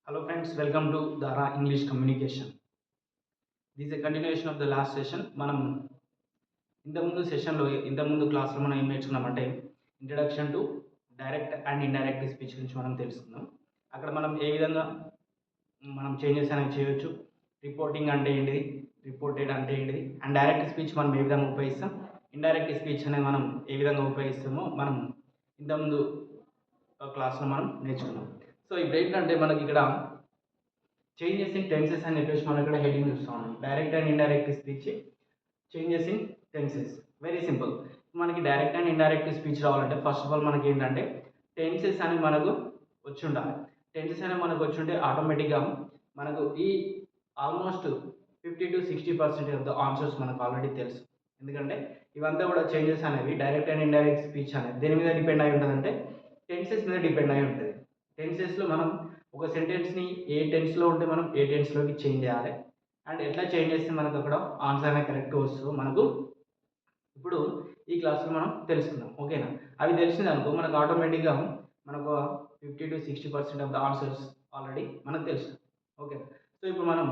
Hello friends, welcome to Dara English Communication. This is a continuation of the last session. మనం ఇంతకుముందు క్లాస్లో మనం ఏం నేర్చుకున్నామంటే introduction to direct and indirect speech గురించి మనం తెలుసుకుందాం. అక్కడ మనం ఏ విధంగా మనం చేంజెస్ అనేవి చేయొచ్చు, రిపోర్టింగ్ అంటే ఏంటిది, రిపోర్టెడ్ అంటే ఏంటిది, అండ్ డైరెక్ట్ స్పీచ్ మనం ఏ విధంగా ఉపయోగిస్తాం, ఇండైరెక్ట్ స్పీచ్ అనేది మనం ఏ విధంగా ఉపయోగిస్తామో మనం ఇంతకుముందు క్లాస్లో మనం నేర్చుకున్నాం. సో ఇప్పుడు ఏంటంటే మనకి ఇక్కడ చేంజెస్ ఇన్ టెన్సెస్ అని చెప్పేసి మనం ఇక్కడ హెడింగ్ చూస్తాం. Direct and indirect speech changes in tenses. Very simple. మనకి డైరెక్ట్ అండ్ ఇండైరెక్ట్ స్పీచ్ రావాలంటే ఫస్ట్ ఆఫ్ ఆల్ మనకి ఏంటంటే టెన్సెస్ అని మనకు వచ్చి ఉండాలి. టెన్సెస్ అని మనకు వచ్చి ఉంటే ఆటోమేటిక్గా మనకు ఈ ఆల్మోస్ట్ 50-60% ఆఫ్ ద ఆన్సర్స్ మనకు ఆల్రెడీ తెలుసు. ఎందుకంటే ఇవంతా కూడా చేంజెస్ అనేవి డైరెక్ట్ అండ్ ఇండైరెక్ట్ స్పీచ్ అనేది దేని మీద డిపెండ్ అయి ఉంటుంది అంటే టెన్సెస్ మీద డిపెండ్ అయి ఉంటుంది. టెన్సెస్లో మనం ఒక సెంటెన్స్ని ఏ టెన్స్లో ఉంటే మనం ఏ టెన్స్లోకి చేంజ్ చేయాలి అండ్ ఎట్లా చేంజ్ చేస్తే మనకు అక్కడ ఆన్సర్ అనేది కరెక్ట్ వస్తుందో మనకు ఇప్పుడు ఈ క్లాస్లో మనం తెలుసుకుందాం. ఓకేనా? అవి తెలిసింది అనుకో మనకు ఆటోమేటిక్గా మనకు 50-60% ఆఫ్ ద ఆన్సర్స్ ఆల్రెడీ మనకు తెలుసు. ఓకే. సో ఇప్పుడు మనం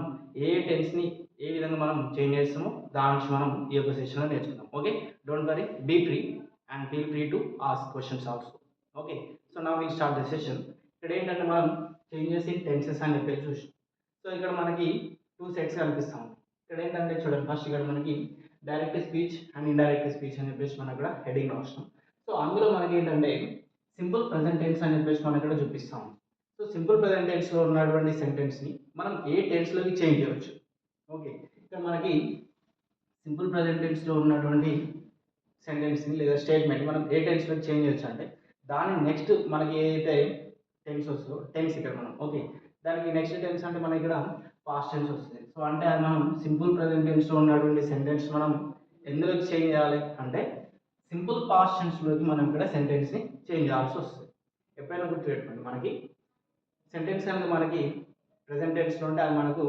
ఏ టెన్స్ని ఏ విధంగా మనం చేంజ్ చేస్తామో దాని నుంచి మనం ఈ యొక్క సెషన్లో నేర్చుకుందాం. Okay, don't worry, be free and feel free to ask questions also. Okay, so now will start the session. ఇక్కడ ఏంటంటే మనం చేంజెస్ ఇన్ టెన్సెస్ అని చెప్పేసి చూసాం. సో ఇక్కడ మనకి 2 సెట్స్ కనిపిస్తాం. ఇక్కడ ఏంటంటే చూడండి, ఫస్ట్ ఇక్కడ మనకి direct speech and indirect speech అని చెప్పేసి మనం ఇక్కడ హెడింగ్ రాస్తాం. సో అందులో మనకి ఏంటంటే సింపుల్ ప్రెజెంట్ టెన్స్ అని చెప్పేసి మనం ఇక్కడ చూపిస్తాం. సో సింపుల్ ప్రెజెంట్ టెన్స్లో ఉన్నటువంటి సెంటెన్స్ని మనం ఏ టెన్స్లోకి చేంజ్ చేయవచ్చు. ఓకే, ఇక్కడ మనకి సింపుల్ ప్రెజెంట్ టెన్స్లో ఉన్నటువంటి సెంటెన్స్ని లేదా స్టేట్మెంట్ మనం ఏ టెన్స్లోకి చేంజ్ చేయొచ్చు అంటే దాని నెక్స్ట్ మనకి ఏదైతే టెన్స్ వస్తుందో టెన్స్ ఇక్కడ మనం ఓకే దానికి నెక్స్ట్ టెన్స్ అంటే మన ఇక్కడ పాస్ట్ టెన్స్ వస్తుంది. సో అంటే అది మనం సింపుల్ ప్రెజెంట్ టెన్స్లో ఉన్నటువంటి సెంటెన్స్ మనం ఎందులోకి చేంజ్ చేయాలి అంటే సింపుల్ పాస్ట్ టెన్స్లోకి మనం ఇక్కడ సెంటెన్స్ని చేంజ్ చేయాల్సి వస్తుంది. ఎప్పుడైనా గుర్తుపెట్టుకోండి, మనకి సెంటెన్స్ అనేది మనకి ప్రెజెంట్ టెన్స్లో ఉంటే అది మనకు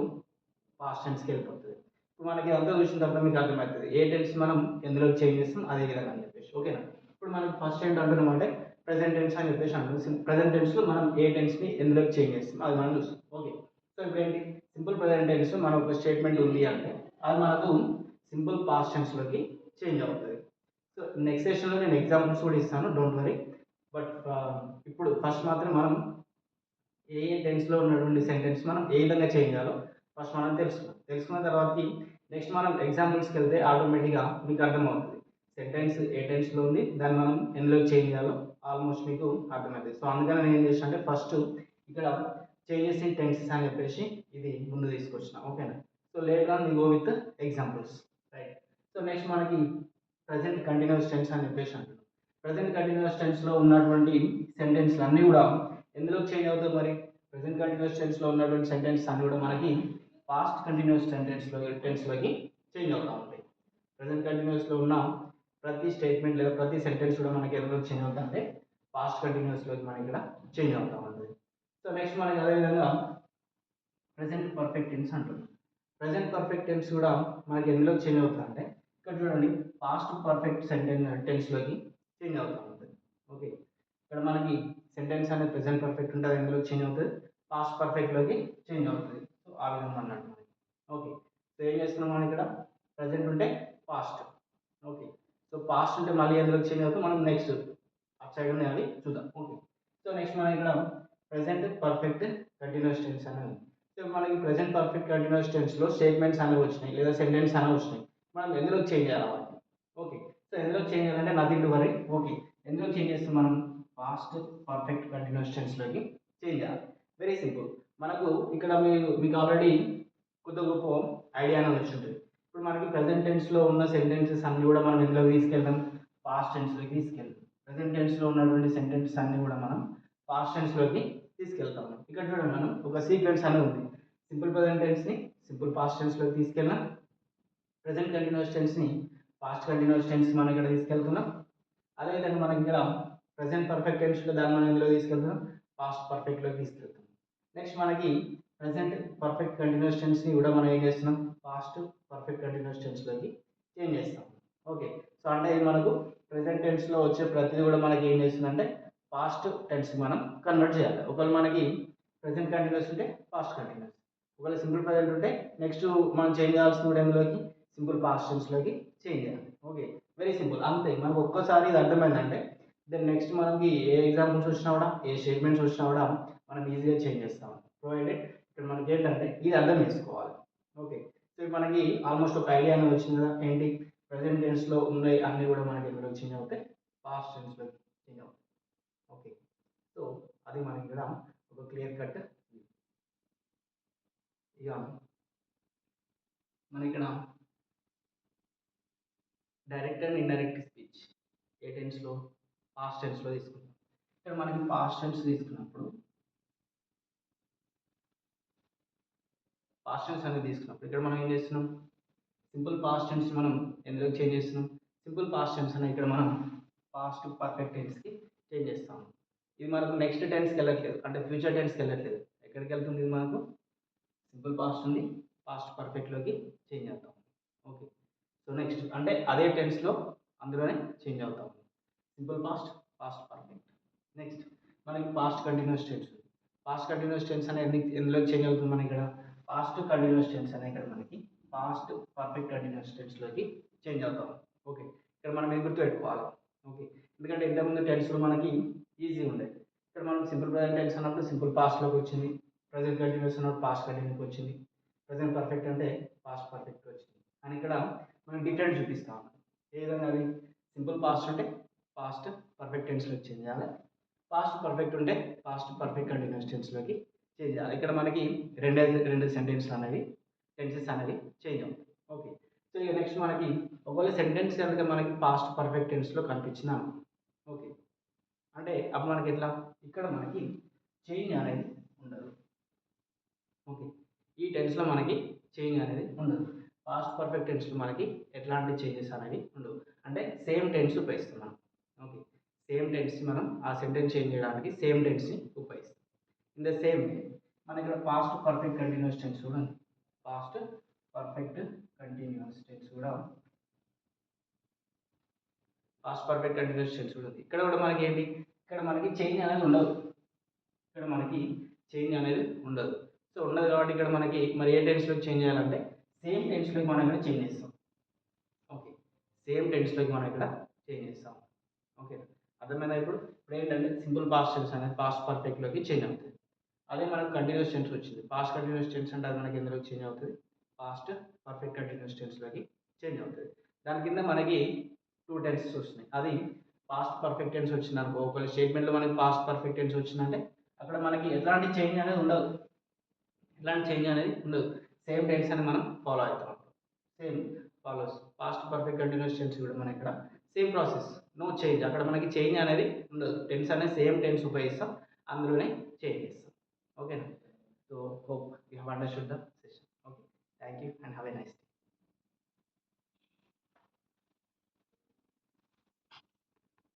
పాస్ట్ టెన్స్కి వెళ్ళిపోతుంది. ఇప్పుడు మనకి అంతా చూసిన తర్వాత మీకు అర్థమవుతుంది ఏ టెన్స్ మనం ఎందులోకి చేంజ్ చేస్తాం అదే విధంగా అని చెప్పేసి. ఓకేనా? ఇప్పుడు మనకి ఫస్ట్ ఏంటంటున్నాం అంటే ప్రెజెంట్ టెన్స్ అని చెప్పేసి అంటాం. ప్రెజెంట్ టెన్స్లో మనం ఏ టెన్స్ని ఎందులోకి చేంజ్ చేస్తాం అది మనం చూస్తాం. ఓకే, సో ఇప్పుడు ఏంటి సింపుల్ ప్రెజెంట్ టెన్స్ మన ఒక స్టేట్మెంట్ ఉంది అంటే అది మనకు సింపుల్ పాస్ట్ టెన్స్లోకి చేంజ్ అవుతుంది. సో నెక్స్ట్ సెషన్లో నేను ఎగ్జాంపుల్స్ కూడా ఇస్తాను, డోంట్ వరీ. బట్ ఇప్పుడు ఫస్ట్ మాత్రం మనం ఏ టెన్స్లో ఉన్నటువంటి సెంటెన్స్ మనం ఏ విధంగా చేంజ్ చేయాలో ఫస్ట్ మనం తెలుసుకున్న తర్వాతకి నెక్స్ట్ మనం ఎగ్జాంపుల్స్కి వెళ్తే ఆటోమేటిక్గా మీకు అర్థమవుతుంది సెంటెన్స్ ఏ టెన్స్లో ఉంది దాన్ని మనం ఎందులో చేంజ్ చేయాలో ఆల్మోస్ట్ మీకు అర్థమవుతుంది. సో అందుకని నేను ఏం చేసిన అంటే ఫస్ట్ ఇక్కడ చేంజెస్ ఇన్ టెన్సెస్ అని చెప్పేసి ఇది ముందు తీసుకొచ్చిన. ఓకేనా? So later on we go with examples, right? So next మనకి ప్రజెంట్ కంటిన్యూస్ టెన్స్ అని చెప్పేసి అంటున్నాం. ప్రజెంట్ కంటిన్యూస్ టెన్స్లో ఉన్నటువంటి సెంటెన్స్లు అన్నీ కూడా ఎందులో చేంజ్ అవుతుంది మరి ప్రెజెంట్ కంటిన్యూస్ టెన్స్లో ఉన్నటువంటి సెంటెన్స్ అన్నీ కూడా మనకి పాస్ట్ కంటిన్యూస్ టెన్స్లోకి చేంజ్ అవుతూ ఉంటాయి. ప్రెజెంట్ కంటిన్యూస్లో ఉన్న ప్రతి స్టేట్మెంట్ లేదా ప్రతి సెంటెన్స్ కూడా మనకి ఎందులో చేంజ్ అవుతా అంటే పాస్ట్ కంటిన్యూస్లోకి మనకి ఇక్కడ చేంజ్ అవుతూ ఉంటుంది. సో నెక్స్ట్ మనకి అదేవిధంగా ప్రెజెంట్ పర్ఫెక్ట్ టెన్స్ అంటుంది. ప్రెజెంట్ పర్ఫెక్ట్ టెన్స్ కూడా మనకి ఎందులో చేంజ్ అవుతా అంటే ఇక్కడ చూడండి పాస్ట్ పర్ఫెక్ట్ టెన్స్లోకి చేంజ్ అవుతూ ఉంటుంది. ఓకే, ఇక్కడ మనకి సెంటెన్స్ అనేది ప్రెజెంట్ పర్ఫెక్ట్ ఉంటుంది, ఎందులో చేంజ్ అవుతుంది పాస్ట్ పర్ఫెక్ట్లోకి చేంజ్ అవుతుంది. సో ఆ విధంగా అన్నట్టు మనకి. ఓకే, సో ఏం చేస్తున్నాం మనం ఇక్కడ ప్రెజెంట్ ఉంటే పాస్ట్. ఓకే, సో పాస్ట్ ఉంటే మళ్ళీ ఎందులో చేంజ్ అవుతుంది మనం నెక్స్ట్ అప్ సైడ్ ఉన్నాయి అవి చూద్దాం. ఓకే, సో నెక్స్ట్ మనం ఇక్కడ ప్రెజెంట్ పర్ఫెక్ట్ కంటిన్యూస్ టెన్స్ అనేది. సో మనకి ప్రెజెంట్ పర్ఫెక్ట్ కంటిన్యూస్ టెన్స్లో స్టేట్మెంట్స్ అనేవి వచ్చినాయి లేదా సెంటెన్స్ అనేవి వచ్చినాయి, మనం ఎందులో చేంజ్ చేయాలి వాటిని. ఓకే, సో ఎందులో చేంజ్ చేయాలంటే నథింగ్ టు వరీ. ఓకే, ఎందులో చేంజ్ చేస్తాం మనం పాస్ట్ పర్ఫెక్ట్ కంటిన్యూస్ టెన్స్లోకి చేంజ్ చేయాలి. Very simple. మనకు ఇక్కడ మీకు ఆల్రెడీ కొత్త గొప్ప ఐడియా అనేది వచ్చి ఉంటుంది. ఇప్పుడు మనకి ప్రెజెంట్ టెన్స్లో ఉన్న సెంటెన్సెస్ అన్నీ కూడా మనం ఎందులో తీసుకెళ్తాం పాస్ట్ టెన్స్లోకి తీసుకెళ్తాం. ప్రెజెంట్ టెన్స్లో ఉన్నటువంటి సెంటెన్సెస్ అన్నీ కూడా మనం పాస్ట్ టెన్స్లోకి తీసుకెళ్తాం. ఇక్కడ చూడండి మనం ఒక సీక్వెన్స్ అనేది ఉంది. సింపుల్ ప్రెజెంట్ టెన్స్ని సింపుల్ పాస్ట్ టెన్స్లోకి తీసుకెళ్ళాం, ప్రెజెంట్ కంటిన్యూస్ టెన్స్ని పాస్ట్ కంటిన్యూస్ టెన్స్ మనం ఇక్కడ తీసుకెళ్తున్నాం. అదేవిధంగా మనకి ఇక్కడ ప్రెజెంట్ పర్ఫెక్ట్ టెన్స్లో దాన్ని మనం ఎందులో తీసుకెళ్తున్నాం పాస్ట్ పర్ఫెక్ట్లోకి తీసుకెళ్తాం. నెక్స్ట్ మనకి ప్రెజెంట్ పర్ఫెక్ట్ కంటిన్యూస్ టెన్స్ని కూడా మనం ఏం చేస్తున్నాం పాస్ట్ పర్ఫెక్ట్ కంటిన్యూస్ టెన్స్లోకి చేంజ్ చేస్తాం. ఓకే, సో అంటే ఇది మనకు ప్రెజెంట్ టెన్స్లో వచ్చే ప్రతిదీ కూడా మనకి ఏం చేస్తుందంటే పాస్ట్ టెన్స్కి మనం కన్వర్ట్ చేయాలి. ఒకవేళ మనకి ప్రెసెంట్ కంటిన్యూస్ ఉంటే పాస్ట్ కంటిన్యూస్. ఒకవేళ సింపుల్ ప్రజెంట్ ఉంటే నెక్స్ట్ మనం చేంజ్ చేయాల్సిన టైంలోకి సింపుల్ పాస్ట్ టెన్స్లోకి చేంజ్ చేయాలి. ఓకే, వెరీ సింపుల్, అంతే. మనకు ఒక్కసారి ఇది అర్థమైందంటే దెన్ నెక్స్ట్ మనకి ఏ ఎగ్జాంపుల్స్ వచ్చినా కూడా ఏ స్టేట్మెంట్స్ వచ్చినా కూడా మనం ఈజీగా చేంజ్ చేస్తాం. ప్రొవైడెడ్ ఇక్కడ మనకి ఏంటంటే ఇది అర్థం చేసుకోవాలి. ఓకే, సో మనకి ఆల్మోస్ట్ ఒక ఐడియా అనేది వచ్చింది కదా, ఏంటి ప్రజెంట్ టెన్స్లో ఉన్నాయి అన్నీ కూడా మనకి ఎందులో చేంజ్ అవుతాయి, పాస్ట్ టెన్స్లోకి చేంజ్ అవుతాయి. ఓకే, సో అది మనకి ఇక్కడ ఒక క్లియర్ కట్. ఇక మన ఇక్కడ డైరెక్ట్ అండ్ ఇండైరెక్ట్ స్పీచ్ ఏ టెన్స్లో, పాస్ట్ టెన్స్లో తీసుకుంటాం. ఇక్కడ మనకి పాస్ట్ టెన్స్ తీసుకున్నప్పుడు ఇక్కడ మనం ఏం చేస్తున్నాం, సింపుల్ పాస్ట్ టెన్స్ మనం ఎందులో చేంజ్ చేస్తున్నాం, సింపుల్ పాస్ట్ టెన్స్ అని ఇక్కడ మనం పాస్ట్ పర్ఫెక్ట్ టెన్స్కి చేంజ్ చేస్తాం. ఇది మనకు నెక్స్ట్ టెన్స్కి వెళ్ళట్లేదు, అంటే ఫ్యూచర్ టెన్స్కి వెళ్ళట్లేదు. ఎక్కడికి వెళ్తుంది ఇది మనకు, సింపుల్ పాస్ట్ ఉంది పాస్ట్ పర్ఫెక్ట్లోకి చేంజ్ అవుతాం. ఓకే, సో నెక్స్ట్ అంటే అదే టెన్స్లో అందులోనే చేంజ్ అవుతాం, simple past, past perfect. Next మనకి past continuous tense. Past continuous tense అనేది ఎందులోకి చేంజ్ అవుతుంది మనకి ఇక్కడ, పాస్ట్ కంటిన్యూస్ టెన్స్ అనే ఇక్కడ మనకి పాస్ట్ పర్ఫెక్ట్ కంటిన్యూస్ టెన్స్లోకి చేంజ్ అవుతాం. ఓకే, ఇక్కడ మనం ఏం గుర్తుపెట్టుకోవాలి. ఓకే, ఎందుకంటే ఇంతకుముందు టెన్స్లో మనకి ఈజీ ఉండేది. ఇక్కడ మనం సింపుల్ ప్రజెంట్ టెన్స్ అన్నప్పుడు సింపుల్ పాస్ట్లోకి వచ్చింది, ప్రజెంట్ కంటిన్యూస్ అన్నప్పుడు పాస్ట్ కంటిన్యూకి వచ్చింది, ప్రజెంట్ పర్ఫెక్ట్ అంటే పాస్ట్ పర్ఫెక్ట్కి వచ్చింది అని ఇక్కడ మనం డిఫరెంట్ చూపిస్తాం. ఏ విధంగా అది, సింపుల్ పాస్ట్ ఉంటే పాస్ట్ పర్ఫెక్ట్ టెన్స్లోకి చేంజ్ చేయాలి, పాస్ట్ పర్ఫెక్ట్ ఉంటే పాస్ట్ పర్ఫెక్ట్ కంటిన్యూస్ టెన్స్లోకి చేంజ్ చేయాలి. ఇక్కడ మనకి రెండు సెంటెన్స్లు అనేవి, టెన్సెస్ అనేవి చేంజ్ అవుతాయి. ఓకే, సో ఇక నెక్స్ట్ మనకి ఒకవేళ సెంటెన్స్ కనుక మనకి పాస్ట్ పర్ఫెక్ట్ టెన్స్లో కనిపించినా, ఓకే, అంటే అప్పుడు మనకి ఎట్లా, ఇక్కడ మనకి చేంజ్ అనేది ఉండదు. ఓకే, ఈ టెన్స్లో మనకి చేంజ్ అనేది ఉండదు. పాస్ట్ పర్ఫెక్ట్ టెన్స్లో మనకి ఎట్లాంటి చేంజెస్ అనేవి ఉండవు, అంటే సేమ్ టెన్స్ ఉపయోగిస్తున్నాం. ఓకే, సేమ్ టెన్స్ మనం ఆ సెంటెన్స్ చేంజ్ చేయడానికి సేమ్ టెన్స్ని ఉపయోగిస్తాం. ఇన్ ద సేమ్ వే మన ఇక్కడ పాస్ట్ పర్ఫెక్ట్ కంటిన్యూస్ టెన్స్ కూడా ఉంది, పాస్ట్ పర్ఫెక్ట్ కంటిన్యూస్ టెన్స్ కూడా, పాస్ట్ పర్ఫెక్ట్ కంటిన్యూస్ టెన్స్ కూడా ఉంది. ఇక్కడ కూడా మనకి ఏంటి, ఇక్కడ మనకి చేంజ్ అనేది ఉండదు, ఇక్కడ మనకి చేంజ్ అనేది ఉండదు. సో ఉండదు కాబట్టి ఇక్కడ మనకి మరి ఏ టెన్స్లోకి చేంజ్ చేయాలంటే సేమ్ టెన్స్లోకి మనం ఇక్కడ చేంజ్ చేస్తాం. ఓకే, సేమ్ టెన్స్లోకి మనం ఇక్కడ చేంజ్ చేస్తాం. ఓకే, అర్థమైందా? ఇప్పుడు ఏంటంటే సింపుల్ పాస్ట్ టెన్స్ అనేది పాస్ట్ పర్ఫెక్ట్లోకి చేంజ్ అవుతుంది. అదే మనకు కంటిన్యూస్ టెన్స్ వచ్చింది, పాస్ట్ కంటిన్యూస్ టెన్స్ అంటే అది మనకి ఎందులోకి చేంజ్ అవుతుంది, పాస్ట్ పర్ఫెక్ట్ కంటిన్యూస్ టెన్స్లోకి చేంజ్ అవుతుంది. దాని కింద మనకి 2 టెన్సెస్ వస్తున్నాయి. అది పాస్ట్ పర్ఫెక్ట్ టెన్స్ వచ్చింది అనుకో, ఒకవేళ స్టేట్మెంట్లో మనకి పాస్ట్ పర్ఫెక్ట్ టెన్స్ వచ్చిందంటే అక్కడ మనకి ఎట్లాంటి చేంజ్ అనేది ఉండదు, సేమ్ టెన్స్ అని మనం ఫాలో అవుతాం, same follows. Past perfect continuous tense కూడా మన ఇక్కడ సేమ్ ప్రాసెస్, నో చేంజ్. అక్కడ మనకి చేంజ్ అనేది ఉండదు, టెన్స్ అనేది సేమ్ టెన్స్ ఉపయోగిస్తాం, అందులోనే చేంజ్ చేస్తాం. ఓకేనా? So hope you have understood the